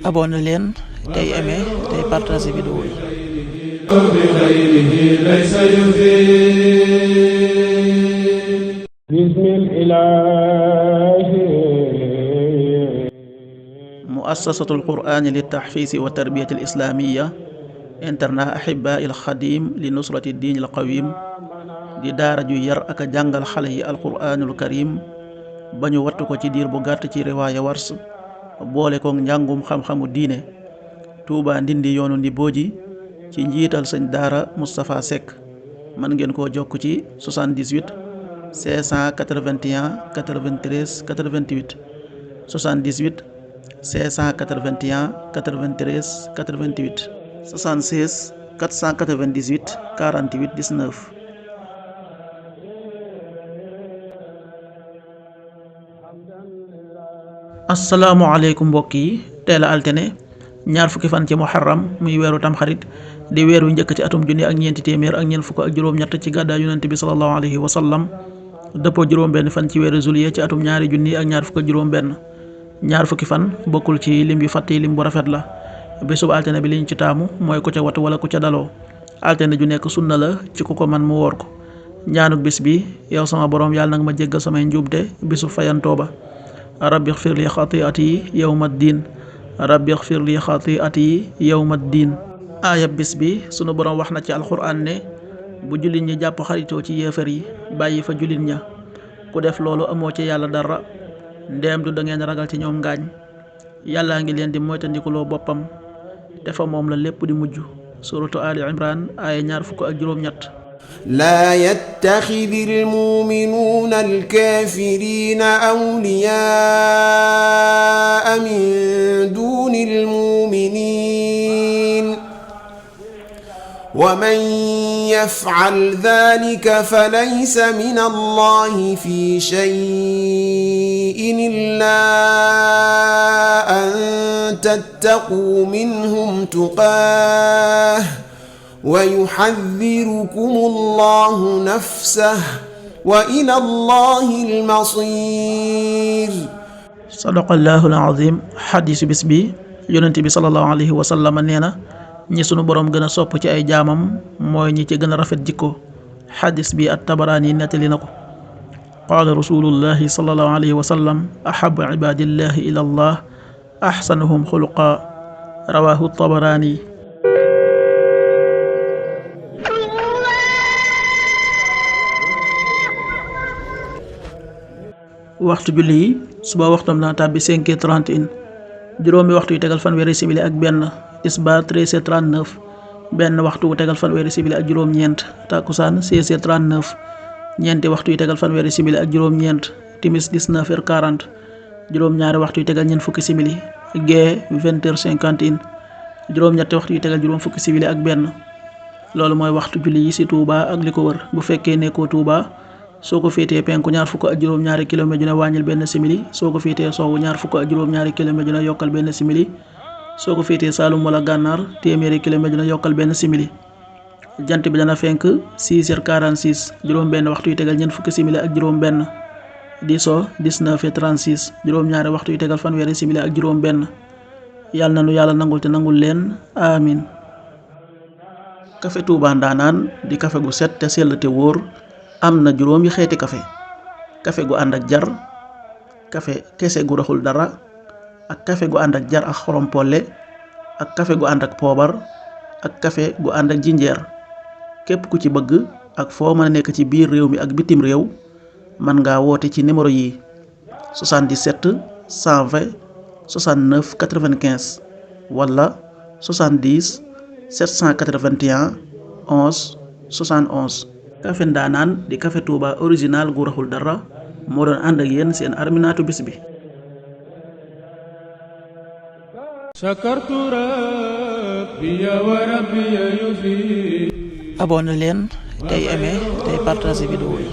abonné leen tey aimé tey partagé vidéo yi. muassasatul qur'ani li tahfiisi wa tarbiyati al islamiyya internat ahibaa il xadim li nusrati diin al qawim di daara ju yar ak a jàngal xale yi alquraanul karim ba ñu wattu ko ci diir bu gàtt ci riwaaya wars boole ko njàngum xam-xamu diine. Touba Ndindi yoonu Ndibooji ci njiital sëñ daara Moustapha Seck. mën ngeen koo jokk ci 78 581 93 88 78 581 93 88 76 498 48 19. asalaamaaleykum mbokk yi, teel a altine ñaar fukki fan ci muharram muy weeru tamxarit di weer wi njëkk ci atum junni ak ñeenti téeméer ak ñeent fukk ak juróom-ñett ci gàddaay yonent bi sallallahu alayhi wa sallam dëppoo juróom-benn fan ci weeru juillet ci atum ñaari junni ak ñaar fukk ak juróom-benn. ñaar fukki fan bokkul ci lim yu fàtte lim bu rafet la. bésub altine bi liñ ci taamu mooy ku ca watu wala ku ca daloo. altine ju nekk sunna la ci ku ko man mu woor ko. ñaanuk bis bi: yow sama borom yàlla nag ma jéggal samay njuumte bisu fayantoo ba. rabbi xfir li xatiati yawma ddin rabbi xfir li xatiati yawma ddin. aaya bis bi sunu borom wax na ci alxuraan ne bu jullit ñi jàpp xaritoo ci yéefar yi bàyyi fa jullit ña ku def loolu amoo ci yàlla dara ndeem du da ngeen ragal ci ñoom ngaañ. yàllaa ngi leen di moytandikuloo boppam te fa moom la lépp di mujj. suratu ali imran aaya ñaar fukk ak juróom-ñett. لا يتخذ المؤمنون الكافرين أولياء من دون المؤمنين ومن يفعل ذلك فليس من الله في شيء إلا أن تتقوا منهم تقاه ويحذركم الله نفسه وإلى الله المصير. sadaqallahul azim. xadiisu bis bi yonent bi sallallahu alayhi wa sallam nee na ñi sunu boroom gën a sopp ci ay jaamam mooy ñi ci gën a rafet jikko. xadiis bi at-Tabaraani nettali na ko. qaala rasulullahi sallallahu alayhi wa sallam ahabbu ibaadillahi ila allah ahsanuhum xuluqa. rawaahu at-Tabaraani. waxtu julli yi suba waxtam dana tàbbi 5h31 juróomi waxtu yu tegal fanweeri simili ak benn. tisbaar 13h39 benn waxtu wu tegal fanweeri simili ak juróom-ñeent. takkusaan 16h39 ñeenti waxtu yu tegal fanweeri simili ak juróom-ñeent. timis 19h40 juróom-ñaari waxtu yu tegal ñeent fukki simili. gee 20h51 juróom-ñetti waxtu yu tegal juróom fukki simili ak benn. loolu mooy waxtu julli yi ci Touba ak li ko wër. bu fekkee nekkoo Touba soo ko féetee penku ñaar fukk ak juróom-ñaari kilomètre dina wàññil benn simili. soo ko féetee sowwu ñaar fukk ak juróom-ñaari kilomètre dina yokkal benn simili. soo ko féetee Saalum wala Gànnaar téeméeri kilomètre dina yokkal benn simili. jant bi dana fenk 6h46 juróom benn waxtu yu tegal ñeent fukki simili ak juróom benn. di so 19h36 juróom-ñaari waxtu yu tegal fanweeri simili ak juróom benn. yàlla na nu yàlla nangul te nangul leen amin. kafe Touba Ndanaan di kafe gu set te sell te wóor. am na juróomi xeeti kafe gu ànd ak jar, kafe kese gu raxul dara, ak kafe gu ànd ak jar ak xorom polle, ak kafe gu ànd ak poobar, ak kafe gu ànd ak jinjeer. képp ku ci bëgg ak foo mën a nekk ci biir réew mi ak bitim réew mën ngaa woote ci numéro yi 77 120 69 95 wala 70 781 11 71. kafe Ndaanaan di kafe Touba original gu raxul dara moo doon ànd ak yéen seen arminaatu bis bi. abonné leen tey aimé tey partagé vidéo yi.